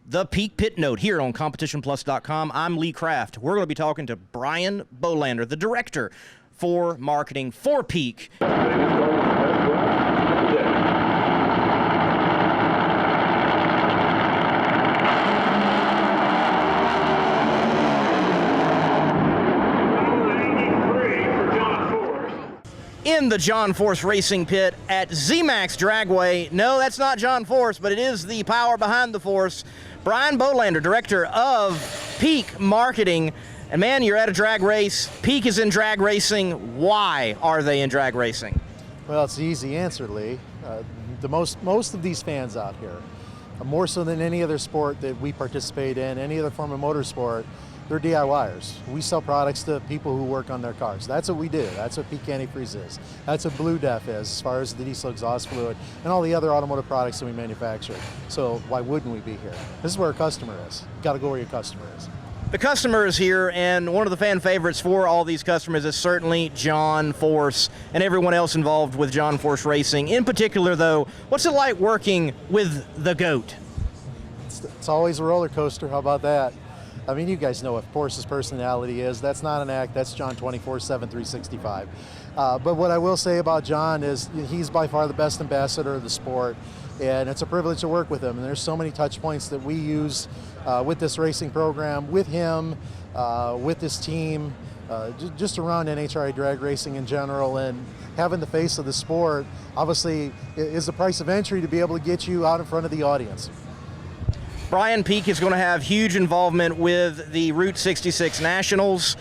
The Peak Pit Note here on CompetitionPlus.com. I'm Lee Kraft. We're going to be talking to Brian Bohlander, the director for marketing for Peak. In the John Force Racing Pit at ZMAX Dragway. No, that's not John Force, but it is the power behind the force. Brian Bohlander, director of Peak Marketing. And man, you're at a drag race. Peak is in drag racing. Why are they in drag racing? Well, it's the easy answer, Lee. Most of these fans out here, more so than any other sport that we participate in, any other form of motorsport, they're DIYers. We sell products to people who work on their cars. That's what we do. That's what Peak Antifreeze is. That's what Blue Def is, as far as the diesel exhaust fluid and all the other automotive products that we manufacture. So why wouldn't we be here? This is where our customer is. You gotta go where your customer is. The customer is here, and one of the fan favorites for all these customers is certainly John Force and everyone else involved with John Force Racing. In particular, though, what's it like working with the GOAT? It's always a roller coaster. How about that? I mean, you guys know what Force's personality is. That's not an act. That's John 24/7, 365. But what I will say about John is he's by far the best ambassador of the sport, and it's a privilege to work with him. And there's so many touch points that we use with this racing program, with him, with this team, just around NHRA drag racing in general. And having the face of the sport, obviously, is the price of entry to be able to get you out in front of the audience. Brian, Peak is going to have huge involvement with the Route 66 Nationals.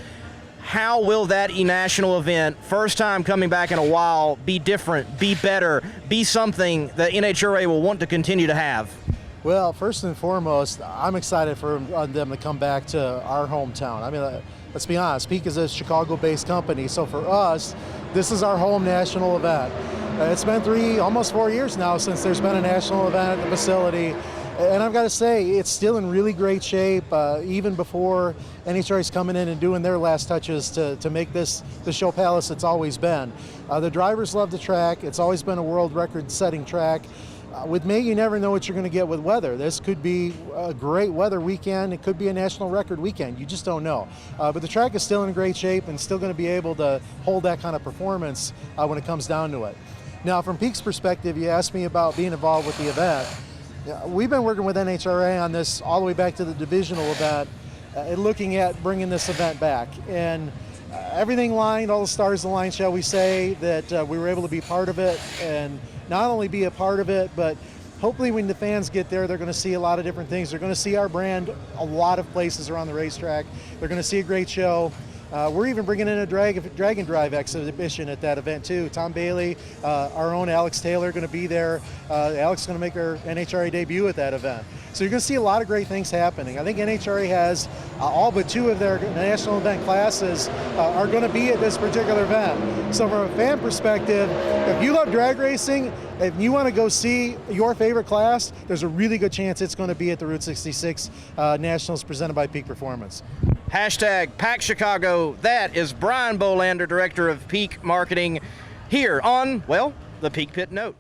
How will that e-national event, first time coming back in a while, be different, be better, be something that NHRA will want to continue to have? Well, first and foremost, I'm excited for them to come back to our hometown. I mean, let's be honest, Peak is a Chicago-based company, so for us, this is our home national event. It's been almost 4 years now since there's been a national event at the facility. And I've got to say, it's still in really great shape, even before NHRA's coming in and doing their last touches to make this the show palace it's always been. The drivers love the track. It's always been a world record-setting track. With May, you never know what you're going to get with weather. This could be a great weather weekend. It could be a national record weekend. You just don't know. But the track is still in great shape and still going to be able to hold that kind of performance when it comes down to it. Now, from Peak's perspective, you asked me about being involved with the event. We've been working with NHRA on this all the way back to the divisional event, looking at bringing this event back. And everything lined, all the stars aligned, shall we say, that we were able to be part of it, and not only be a part of it, but hopefully when the fans get there, they're going to see a lot of different things. They're going to see our brand a lot of places around the racetrack. They're going to see a great show. We're even bringing in a drag and drive exhibition at that event too. Tom Bailey, our own Alex Taylor, going to be there. Alex is going to make her NHRA debut at that event. So you're going to see a lot of great things happening. I think NHRA has all but 2 of their national event classes are going to be at this particular event. So from a fan perspective, if you love drag racing, if you want to go see your favorite class, there's a really good chance it's going to be at the Route 66 Nationals presented by Peak Performance. Hashtag Pack Chicago. That is Brian Bohlander, director of Peak Marketing, here on, well, the Peak Pit Note.